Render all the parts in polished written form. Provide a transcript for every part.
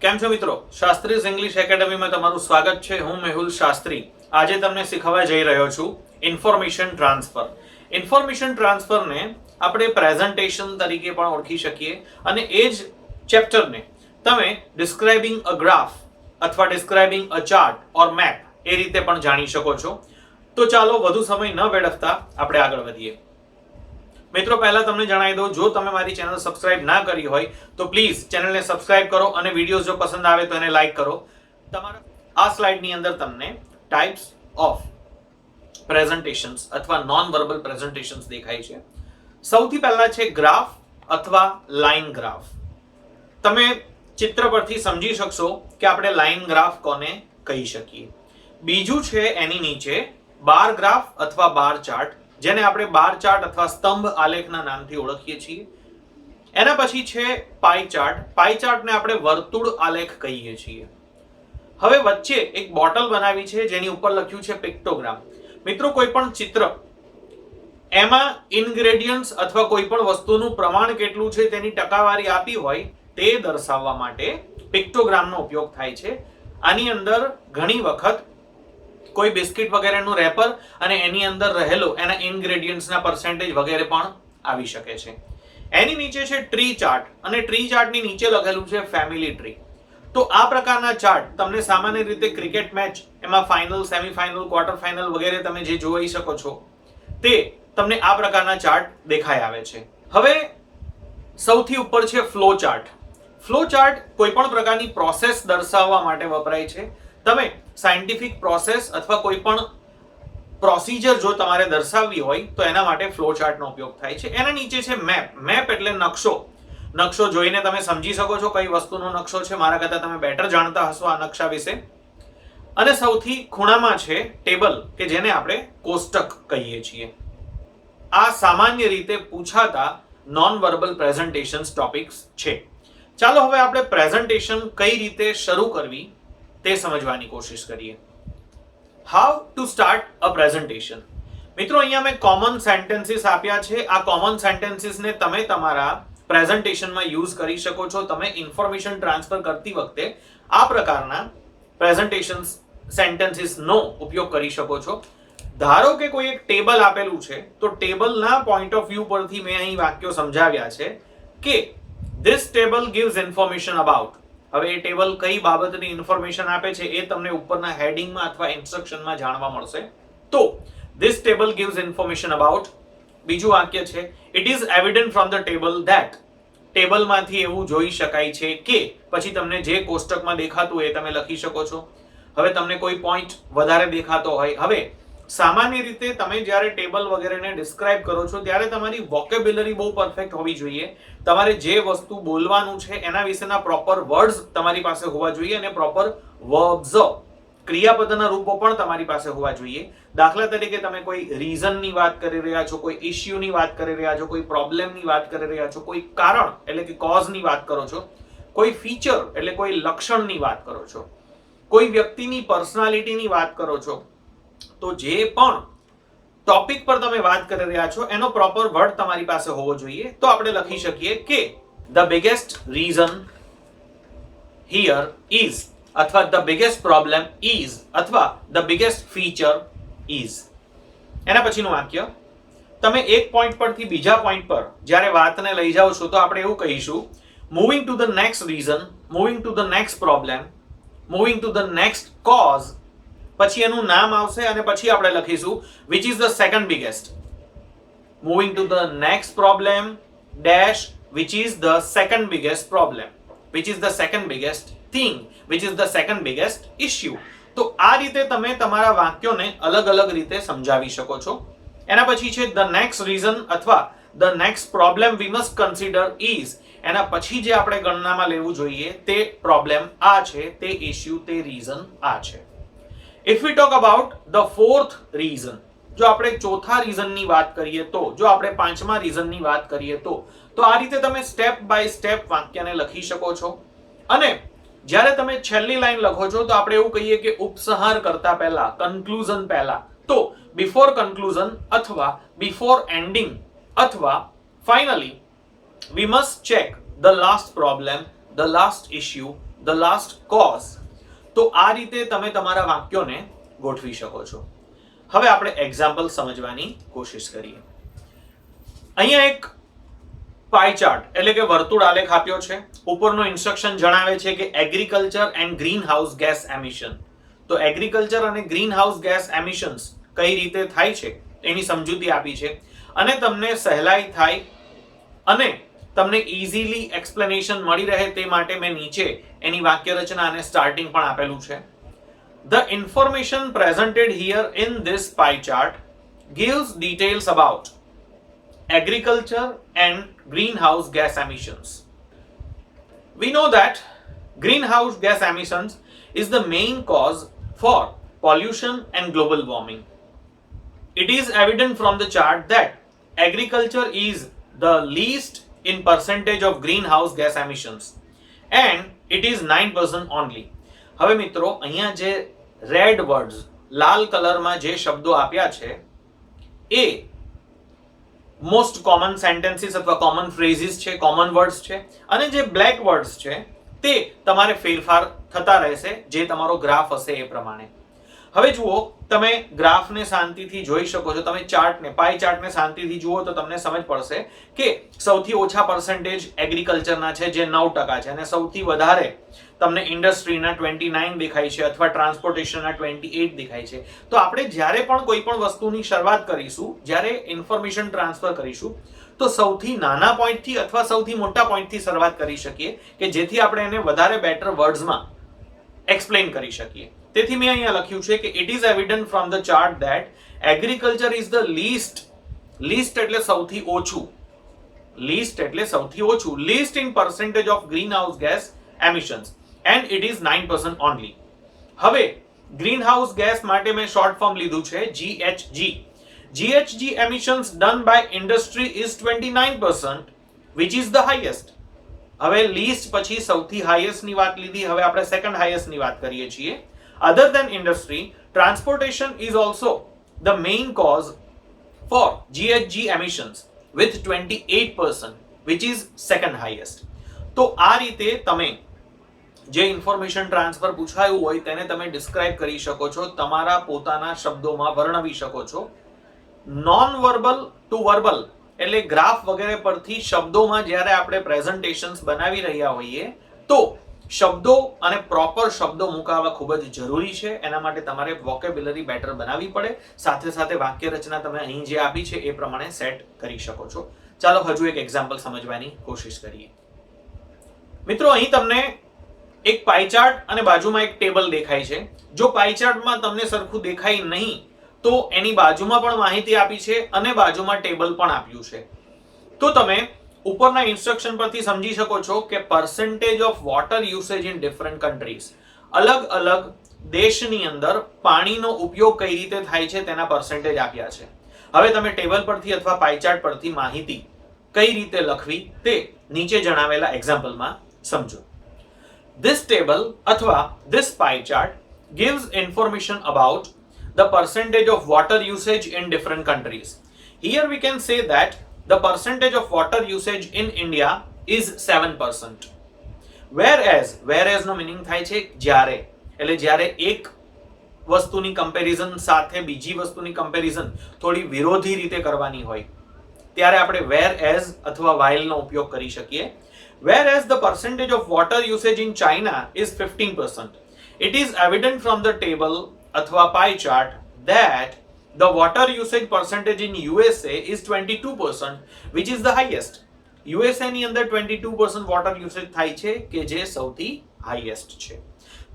કેમ છો મિત્રો? શાસ્ત્રીઝ ઇંગ્લિશ એકેડમીમાં તમારું સ્વાગત છે. હું મેહુલ શાસ્ત્રી. આજે તમને શીખવવા જઈ રહ્યો છું ઇન્ફોર્મેશન ટ્રાન્સફર. ઇન્ફોર્મેશન ટ્રાન્સફરને આપણે પ્રેઝન્ટેશન તરીકે પણ ઓળખી શકીએ અને એ જ ચેપ્ટરને તમે ડિસ્ક્રાઇબિંગ અ ગ્રાફ અથવા ડિસ્ક્રાઇબિંગ અ ચાર્ટ ઓર મેપ એ રીતે પણ જાણી શકો છો. તો ચાલો વધુ સમય ન વેડફતા આપણે આગળ વધીએ. મિત્રો પહેલા તમને જણાવી દઉં, જો તમે મારી ચેનલ સબસ્ક્રાઇબ ના કરી હોય તો પ્લીઝ ચેનલને સબસ્ક્રાઇબ કરો અને વિડીયોઝ જો પસંદ આવે તો એને લાઈક કરો. તમારા આ સ્લાઇડની અંદર તમને ટાઈપ્સ ઓફ પ્રેઝન્ટેશન્સ અથવા નોન વર્બલ પ્રેઝન્ટેશન્સ દેખાય છે. સૌથી પહેલા છે ગ્રાફ અથવા લાઇન ગ્રાફ. તમે ચિત્ર પરથી સમજી શકશો કે આપણે લાઇન ગ્રાફ કોને કહી શકીએ. બીજું છે એની નીચે બાર ગ્રાફ અથવા બાર ચાર્ટ, જેને આપણે બાર ચાર્ટ અથવા સ્તંભ આલેખના નામથી ઓળખીએ છીએ. એના પછી છે પાઈ ચાર્ટ. પાઈ ચાર્ટને આપણે વર્તુળ આલેખ કહીએ છીએ. હવે વચ્ચે એક બોટલ બનાવી છે જેની ઉપર લખ્યું છે પિક્ટોગ્રામ. મિત્રો કોઈ પણ ચિત્ર એમાં ઇન્ગ્રેડિયન્ટ્સ અથવા કોઈ પણ વસ્તુનું પ્રમાણ કેટલું છે તેની ટકાવારી આપી હોય તે દર્શાવવા માટે પિક્ટોગ્રામનો ઉપયોગ થાય છે. આની અંદર ઘણી વખત કોઈ બિસ્કિટ વગેરેનું રેપર અને એની અંદર રહેલો એના ઇન્ગ્રેડિયન્ટ્સના પર્સેન્ટેજ વગેરે પણ આવી શકે છે. એની નીચે છે ટ્રી ચાર્ટ અને ટ્રી ચાર્ટની નીચે લખેલું છે ફેમિલી ટ્રી. તો આ પ્રકારના ચાર્ટ તમને સામાન્ય રીતે ક્રિકેટ મેચ એમાં ફાઇનલ, સેમીફાઇનલ, ક્વાર્ટર ફાઇનલ વગેરે તમે જે જોઈ શકો છો તે તમને આ પ્રકારના ચાર્ટ દેખાઈ આવે છે. હવે સૌથી ઉપર છે ફ્લો ચાર્ટ. ફ્લો ચાર્ટ કોઈ પણ પ્રકારની પ્રોસેસ દર્શાવવા માટે વપરાય છે. તમે સાયન્ટિફિક પ્રોસેસ અથવા કોઈ પણ પ્રોસિજર જો તમારે દર્શાવવી હોય તો એના માટે ફ્લો ચાર્ટનો ઉપયોગ થાય છે. એના નીચે છે મેપ. મેપ એટલે નકશો. નકશો જોઈને તમે સમજી શકો છો કઈ વસ્તુનો નકશો છે. મારા કરતા તમે બેટર જાણતા હશો આ નકશા વિશે. અને સૌથી ખૂણામાં છે ટેબલ, કે જેને આપણે કોષ્ટક કહીએ છીએ. આ સામાન્ય રીતે પૂછાતા નોન વર્બલ પ્રેઝન્ટેશન્સ ટોપિક્સ છે. ચાલો હવે આપણે પ્રેઝન્ટેશન કઈ રીતે શરૂ કરવી તે સમજવાની કોશિશ કરીએ. How to start a presentation. મિત્રો અહીંયા મેં કોમન સેન્ટેન્સીસ આપ્યા છે. આ કોમન સેન્ટેન્સીસને તમે તમારા પ્રેઝન્ટેશનમાં યુઝ કરી શકો છો. તમે ઇન્ફોર્મેશન ટ્રાન્સફર કરતી વખતે આ પ્રકારના પ્રેઝન્ટેશન સેન્ટેન્સીસનો ઉપયોગ કરી શકો છો. ધારો કે કોઈ એક ટેબલ આપેલું છે, તો ટેબલના પોઈન્ટ ઓફ વ્યૂ પરથી મેં અહીં વાક્યો સમજાવ્યા છે કે this table gives information about. હવે એ ટેબલ કઈ બાબતની ઇન્ફોર્મેશન આપે છે એ તમને ઉપરના હેડિંગમાં અથવા ઇન્સ્ટ્રક્શનમાં જાણવા મળશે. તો this table gives information about. બીજું વાક્ય છે it is evident from the table that. ટેબલમાંથી એવું જોઈ શકાય છે કે, પછી તમને જે કોષ્ટકમાં દેખાતું હોય એ તમે લખી શકો છો. હવે તમને કોઈ પોઈન્ટ વધારે દેખાતો હોય, હવે સામાન્ય રીતે તમે જ્યારે ટેબલ વગેરેને ડિસ્ક્રાઇબ કરો છો ત્યારે તમારી વોકેબ્યુલરી બહુ પરફેક્ટ હોવી જોઈએ. તમારે જે વસ્તુ બોલવાનું છે એના વિશેના પ્રોપર વર્ડ્સ તમારી પાસે હોવા જોઈએ અને પ્રોપર વર્બ્સ, ક્રિયાપદના રૂપો પણ તમારી પાસે હોવા જોઈએ. દાખલા તરીકે તમે કોઈ રીઝનની વાત કરી રહ્યા છો, કોઈ ઇશ્યુની વાત કરી રહ્યા છો, કોઈ પ્રોબ્લેમની વાત કરી રહ્યા છો, કોઈ કારણ એટલે કે કોઝની વાત કરો છો, કોઈ ફીચર એટલે કોઈ લક્ષણની વાત કરો છો, કોઈ વ્યક્તિની પર્સનાલિટીની વાત કરો છો, તો જે પણ ટોપિક પર તમે વાત કરી રહ્યા છો એનો પ્રોપર વર્ડ તમારી પાસે હોવો જોઈએ. તો આપણે લખી શકીએ કે the biggest reason here is, અથવા ધ બિગેસ્ટ પ્રોબ્લેમ ઇઝ, અથવા ધ બિગેસ્ટ ફીચર ઇઝ. એના પછીનું વાક્ય તમે એક પોઈન્ટ પરથી બીજા પોઈન્ટ પર જ્યારે વાતને લઈ જાઓ છો તો આપણે એવું કહીશું moving to the next reason, moving to the next problem, moving to the next cause. પછી એનું નામ આવશે અને પછી આપણે લખીશું which is the second biggest. Moving to the next problem dash which is the second biggest problem, which is the second biggest thing, which is the second biggest issue. તો આ રીતે તમે તમારા વાક્યોને અલગ અલગ રીતે સમજાવી શકો છો. એના પછી છે the next reason અથવા the next problem we must consider is. એના પછી જે આપણે ગણનામાં લેવું જોઈએ તે પ્રોબ્લેમ આ છે, તે ઇશ્યુ, તે રીઝન આ છે. If we talk about the fourth reason, જો આપણે ચોથા રીઝનની વાત કરીએ તો, જો આપણે પાંચમા રીઝનની વાત કરીએ તો આ રીતે તમે સ્ટેપ બાય સ્ટેપ વાક્યને લખી શકો છો. અને જ્યારે તમે છેલ્લી લાઈન લખો છો તો આપણે એવું કહીએ કે ઉપસંહાર કરતા પહેલા, કન્ક્લુઝન પહેલા, તો બિફોર કન્ક્લુઝન અથવા બિફોર એન્ડિંગ અથવા finally we must check the last problem, the last issue, the last cause. તો આ રીતે તમે તમારા વાક્યોને ગોઠવી શકો છો. હવે આપણે એક્ઝામ્પલ સમજવાની કોશિશ કરીએ. અહીંયા એક પાઈ ચાર્ટ એટલે કે વર્તુળ આલેખ આપ્યો છે. ઉપરનો ઇન્સ્ટ્રક્શન જણાવે છે કે agriculture and green house gas emission. તો એગ્રીકલ્ચર અને ગ્રીન હાઉસ ગેસ એમિશન્સ કઈ રીતે થાય છે એની સમજૂતી આપી છે અને તમને સહેલાઈ થાય અને તમને ઇઝીલી એક્સપ્લેનેશન મળી રહે તે માટે મેં નીચે એની વાક્ય રચના અને સ્ટાર્ટિંગ પણ આપેલું છે. The information presented here in this pie chart gives details about agriculture and greenhouse gas emissions. We know that greenhouse gas emissions is the main cause for pollution and global warming. It is evident from the chart that agriculture is the least in percentage of greenhouse gas emissions and it is 9% only. હવે મિત્રો અહીંયા જે red words લાલ કલરમાં જે શબ્દો આપ્યા છે એ most common sentences અથવા કોમન ફ્રેઝીસ છે, કોમન વર્ડ્સ છે અને જે બ્લેક વર્ડ્સ છે તે તમારે ફેરફાર થતા રહેશે જે તમારો ગ્રાફ હશે એ પ્રમાણે. હવે જુઓ, તમે ગ્રાફને શાંતિથી જોઈ શકો છો. તમે ચાર્ટને, પાઈ ચાર્ટને શાંતિથી જુઓ તો તમને સમજ પડશે કે સૌથી ઓછા પર્સન્ટેજ એગ્રીકલ્ચરના છે જે 9% છે અને સૌથી વધારે તમને ઇન્ડસ્ટ્રીના 29 દેખાય છે અથવા ટ્રાન્સપોર્ટેશનના 28 દેખાય છે. તો આપણે જ્યારે પણ કોઈ પણ વસ્તુની શરૂઆત કરીશું, જ્યારે ઇન્ફોર્મેશન ટ્રાન્સફર કરીશું તો સૌથી નાના પોઈન્ટથી અથવા સૌથી મોટા પોઈન્ટથી શરૂઆત કરી શકીએ કે જેથી આપણે એને વધારે બેટર વર્ડ્સમાં એક્સપ્લેન કરી શકીએ. તેથી મેં અહીંયા લખ્યું છે કે it is evident from the chart that agriculture is the least એટલે સૌથી ઓછું, લીસ્ટ એટલે સૌથી ઓછું, least in percentage of green house gas emissions and it is 9% only. હવે ગ્રીન હાઉસ ગેસ માટે મેં શોર્ટ ફોર્મ લીધું છે GHG. GHG emissions done by industry is 29% which is the highest. હવે લીસ્ટ પછી સૌથી હાઈએસ્ટ ની વાત લીધી, હવે આપણે સેકન્ડ હાઈએસ્ટ ની વાત કરીએ છીએ. Other than industry, transportation is also the main cause for GHG emissions with 28% which is second highest. તો આ રીતે તમે જે ઇન્ફોર્મેશન ટ્રાન્સફર પૂછાયું હોય તેને તમે ડિસ્ક્રાઇબ કરી શકો છો, તમારા પોતાના શબ્દોમાં વર્ણવી શકો છો. નોન વર્બલ ટુ વર્બલ એટલે ગ્રાફ વગેરે પરથી શબ્દોમાં જ્યારે આપણે પ્રેઝન્ટેશન્સ બનાવી રહ્યા હોઈએ તો શબ્દો અને પ્રોપર શબ્દો મુકાવવા ખૂબ જ જરૂરી છે. એના માટે તમારે વોકેબ્યુલરી બેટર બનાવવી પડે. સાથે સાથે વાક્ય રચના તમે અહીં જે આપી છે એ પ્રમાણે સેટ કરી શકો છો. ચાલો હજુ એક એક્ઝામ્પલ સમજવાની કોશિશ કરીએ. મિત્રો અહીં તમને એક પાઈ ચાર્ટ અને બાજુમાં એક ટેબલ દેખાય છે. જો પાઈ ચાર્ટમાં તમને સરખું દેખાય નહીં તો એની બાજુમાં પણ માહિતી આપી છે અને બાજુમાં ટેબલ પણ આપ્યું છે. તો તમે ઉપરના ઇન્સ્ટ્રક્શન પરથી સમજી શકો છો કે percentage of water usage in different countries, અલગ અલગ દેશની અંદર પાણીનો ઉપયોગ કઈ રીતે થાય છે તેના પર્સન્ટેજ આપ્યા છે. હવે તમે ટેબલ પરથી અથવા પાઈ ચાર્ટ પરથી માહિતી કઈ રીતે લખવી તે નીચે જણાવેલા એક્ઝામ્પલમાં સમજો. This table athwa this pie chart gives information about the percentage of water usage in different countries. Here we can say that the percentage of water usage in India is 7%. Whereas no meaning થાય છે જ્યારે, એટલે જ્યારે એક વસ્તુની comparison સાથે બીજી વસ્તુની કમ્પેરિઝન થોડી વિરોધી રીતે કરવાની હોય ત્યારે આપણે whereas અથવા while નો ઉપયોગ કરી શકીએ. Whereas the percentage of water usage in China is 15%. It is evident from the table athwa pie chart that the water usage percentage in USA is 22%, which is the highest. USA ની અંદર 22% water usage થાય છે કે જે સૌથી highest છે.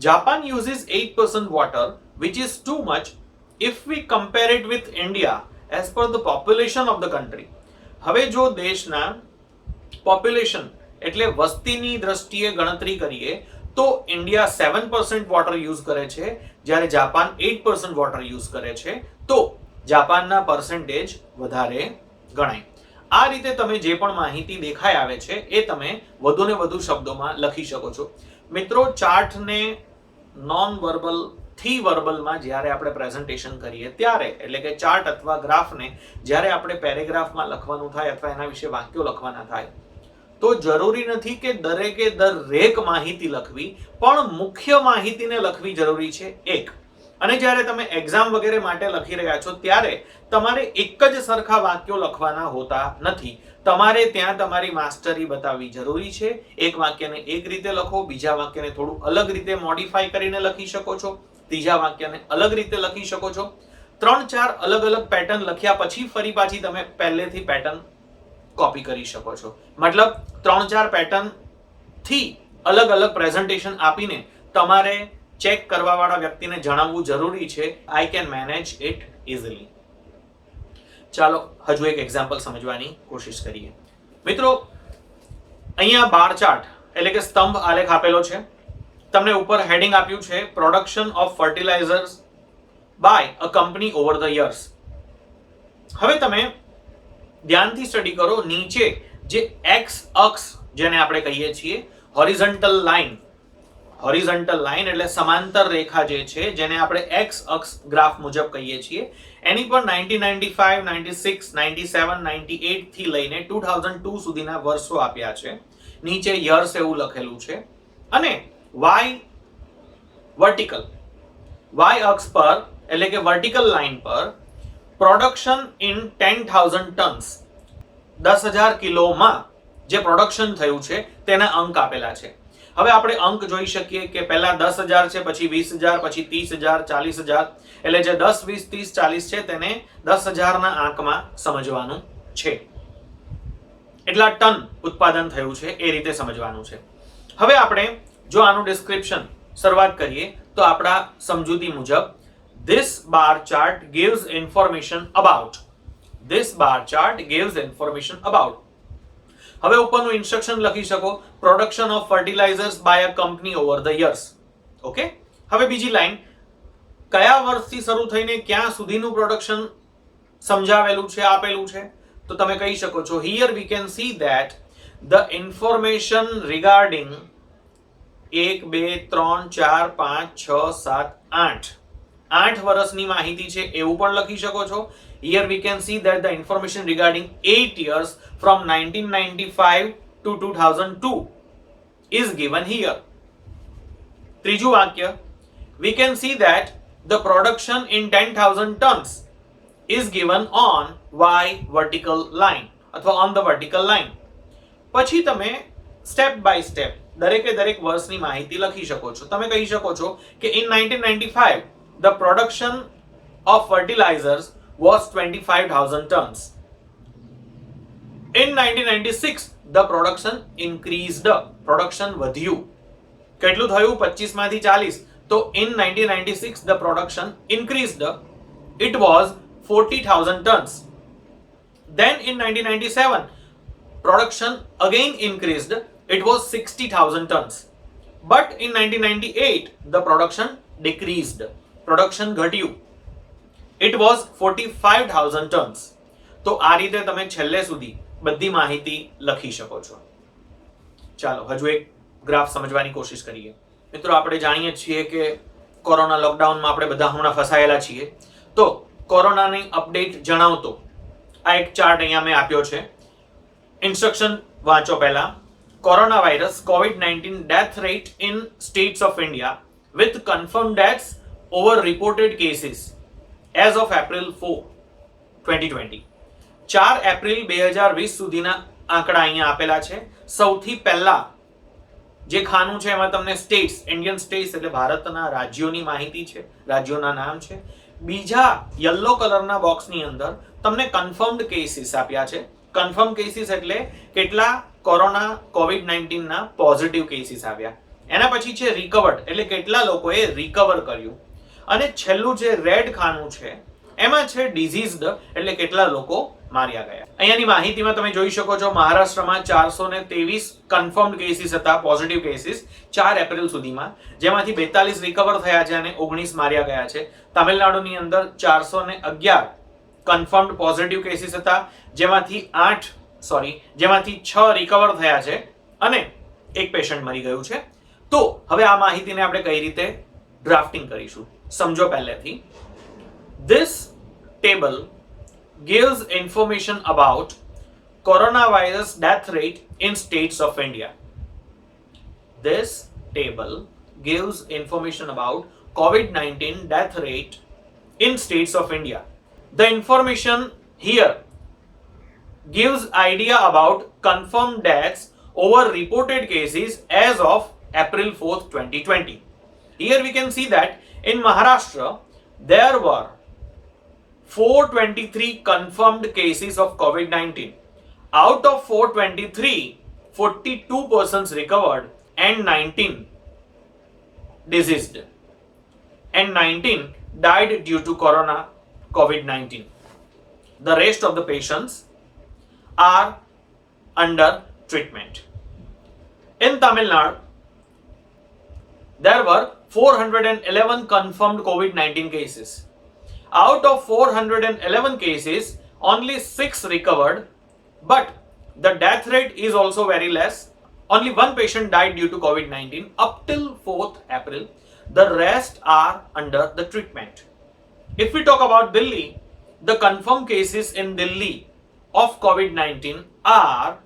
Japan uses 8% water, which is too much if we compare it with India as per the population of the country. હવે જો દેશના population એટલે વસ્તીની દ્રષ્ટિએ ગણતરી કરીએ તો ઇન્ડિયા 7% વોટર યુઝ કરે છે જ્યારે જાપાન 8% વોટર યુઝ કરે છે, તો જાપાનના પર્સન્ટેજ વધારે ગણાય. આ રીતે તમે જે પણ માહિતી દેખાઈ આવે છે એ તમે વધુને વધુ શબ્દોમાં લખી શકો છો. મિત્રો, ચાર્ટને નોન વર્બલ થી વર્બલમાં જ્યારે આપણે પ્રેઝન્ટેશન કરીએ ત્યારે, એટલે કે ચાર્ટ અથવા ગ્રાફને જ્યારે આપણે પેરેગ્રાફમાં લખવાનું થાય અથવા એના વિશે વાક્યો લખવાના થાય તો જરૂરી નથી કે દરેક માહિતી લખવી, પણ મુખ્ય માહિતીને લખવી જરૂરી છે એક. અને જ્યારે તમે એક્ઝામ વગેરે માટે લખી રહ્યા છો ત્યારે તમારે એક જ સરખા વાક્યો લખવાના હોતા નથી. તમારે ત્યાં તમારી માસ્ટરી બતાવવી જરૂરી છે. એક વાક્યને એક રીતે લખો, બીજા વાક્યને થોડું અલગ રીતે મોડિફાઈ કરીને લખી શકો છો, ત્રીજા વાક્યને અલગ રીતે લખી શકો છો. 3-4 અલગ અલગ પેટર્ન લખ્યા પછી ફરી પાછી તમે પહેલેથી પેટર્ન કોપી કરી શકો છો. મતલબ 3-4 પેટર્ન થી અલગ અલગ પ્રેઝન્ટેશન આપીને તમારે ચેક કરવા વાળા વ્યક્તિને જણાવવું જરૂરી છે, I can manage it easily. ચાલો હજુ એક એક્ઝામ્પલ સમજવાની કોશિશ કરીએ. મિત્રો, અહીંયા બાર ચાર્ટ એટલે કે સ્તંભ આલેખ આપેલો છે. તમને ઉપર હેડિંગ આપ્યું છે production of fertilisers by a company over the years. હવે તમે ધ્યાનથી સ્ટડી કરો. નીચે જે એક્સ અક્ષ જેને આપણે કહીએ છીએ હોરિઝોન્ટલ લાઇન એટલે સમાંતર રેખા જે છે જેને આપણે એક્સ અક્ષ ગ્રાફ મુજબ કહીએ છીએ, એની પર 1995, 96, 97, 98 થી લઈને 2002 સુધીના વર્ષો આપ્યા છે. નીચે યર્સ એવું લખેલું છે. અને વાય અક્ષ પર એટલે કે વર્ટિકલ લાઇન પર પ્રોડક્શન ઇન 10,000 ટન્સ, 10,000 કિલોમાં જે પ્રોડક્શન થયું છે તેના અંક આપેલા છે. હવે આપણે અંક જોઈ શકીએ કે પહેલા 10,000 છે, પછી 20,000, પછી 30,000, 40,000. એટલે જે 10, 20, 30, 40 છે તેને 10,000 ના આંકમાં સમજવાનું છે. એટલા ટન ઉત્પાદન થયું છે એ રીતે સમજવાનું છે. હવે આપણે જો આનું ડિસ્ક્રિપ્શન શરૂઆત કરીએ તો આપણા સમજૂતી મુજબ this bar chart gives information about. હવે ઉપરનું ઇન્સ્ટ્રક્શન લખી શકો, production of fertilisers by a company over the years. Okay. હવે બીજી લાઈન, કયા વર્ષથી શરૂ થઈને ક્યાં સુધીનું પ્રોડક્શન સમજાવેલું છે, આપેલું છે. તો તમે કહી શકો છો here we can see that the information regarding 1, 2, 3, 4, 5, 6, 7, 8 8 વર્ષની માહિતી છે એવું પણ લખી શકો છો. Here we can see that the information regarding 8 years from 1995 to 2002 is given here. ત્રીજું વાક્ય, we can see that the production in 10,000 tons is given on Y vertical line અથવા on the vertical line. પછી તમે step by step દરેક વર્ષની માહિતી લખી શકો છો. તમે કહી શકો છો કે in 1995 the production of fertilizers was 25,000 tons. In 1996 the production increased. Production વધ્યું. કેટલું થયું? 25 માંથી 40. તો in 1996 the production increased. It was 40,000 tons. Then in 1997 production again increased. It was 60,000 tons. But in 1998 the production decreased. Production ઘટ્યું. It was 45,000 tons. તો આ રીતે તમે છેલ્લે સુધી બધી માહિતી લખી શકો છો. ચાલો હજુ એક ગ્રાફ સમજવાની કોશિશ કરીએ. મિત્રો, આપણે જાણીએ છીએ કે કોરોના લોકડાઉનમાં આપણે બધા હમણાં ફસાયેલા છીએ. તો કોરોનાની અપડેટ જણાવતો આ એક ચાર્ટ અહીંયા મેં આપ્યો છે. ઇન્સ્ટ્રક્શન વાંચો પહેલા. Corona virus COVID-19 death rate in states of India with confirmed deaths over reported cases as of April 4, 2020. 4 April 2020 સુધીના આંકડા અહીંયા આપેલા છે. સૌથી પહેલા જે ખાનું છે એમાં તમને સ્ટેટ્સ, ઇન્ડિયન સ્ટેટ્સ એટલે ભારતના રાજ્યોની માહિતી છે, રાજ્યોના નામ છે. બીજા યલો કલરના બોક્સની અંદર તમને કન્ફર્મ્ડ કેસીસ આપ્યા છે. કન્ફર્મ કેસીસ એટલે કેટલા કોરોના COVID-19 ના પોઝિટિવ કેસીસ આવ્યા. એના પછી છે રિકવર્ડ એટલે કેટલા લોકોએ રિકવર કર્યું. અને છેલ્લું જે રેડ ખાનું છે એમાં છે ડિઝીઝડ એટલે કેટલા લોકો માર્યા ગયા. અહીંયાની માહિતીમાં તમે જોઈ શકો છો મહારાષ્ટ્રમાં 423 કન્ફર્મ્ડ કેસીસ હતા, પોઝિટિવ કેસીસ 4 એપ્રિલ સુધીમાં, જેમાંથી 42 રિકવર થયા છે અને 19 માર્યા ગયા છે. તમિલનાડુની અંદર 411 કન્ફર્મ્ડ પોઝિટિવ કેસીસ હતા, જેમાંથી 6 રિકવર થયા છે અને એક પેશન્ટ મરી ગયું છે. તો હવે આ માહિતીને આપણે કઈ રીતે ડ્રાફ્ટિંગ કરીશું સમજો પહેલેથી. This table gives information about coronavirus death rate in states of India. This table gives information about COVID-19 death rate in states of India. The information here gives idea about confirmed deaths over reported cases as of April 4th, 2020. Here we can see that in Maharashtra there were 423 confirmed cases of COVID-19. Out of 423, 42 persons recovered and 19 deceased, and 19 died due to COVID-19. The rest of the patients are under treatment. In Tamil Nadu, there were 411 confirmed COVID-19 cases. Out of 411 cases, only 6 recovered, but the death rate is also very less. Only one patient died due to COVID-19 up till 4th April. The rest are under the treatment. If we talk about Delhi, the confirmed cases in Delhi of COVID-19 are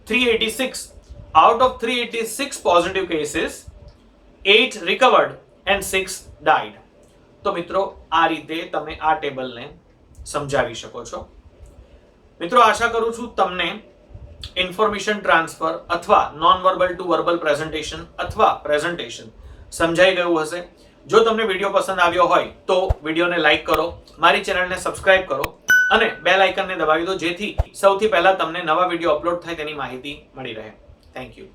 386. Out of 386 positive cases, 8 recovered and 6 died. તો મિત્રો આ રીતે તમે આ ટેબલને સમજાવી શકો છો. મિત્રો આશા કરું છું તમને ઇન્ફોર્મેશન ટ્રાન્સફર અથવા non verbal to verbal presentation અથવા પ્રેઝન્ટેશન સમજાઈ ગયું હશે. જો તમને વિડીયો પસંદ આવ્યો હોય તો વિડીયોને લાઈક કરો, મારી ચેનલને સબસ્ક્રાઇબ કરો અને બેલ આઇકનને દબાવી દો, જેથી સૌથી પહેલા તમને નવા વિડીયો અપલોડ થાય તેની માહિતી મળી રહે. Thank you.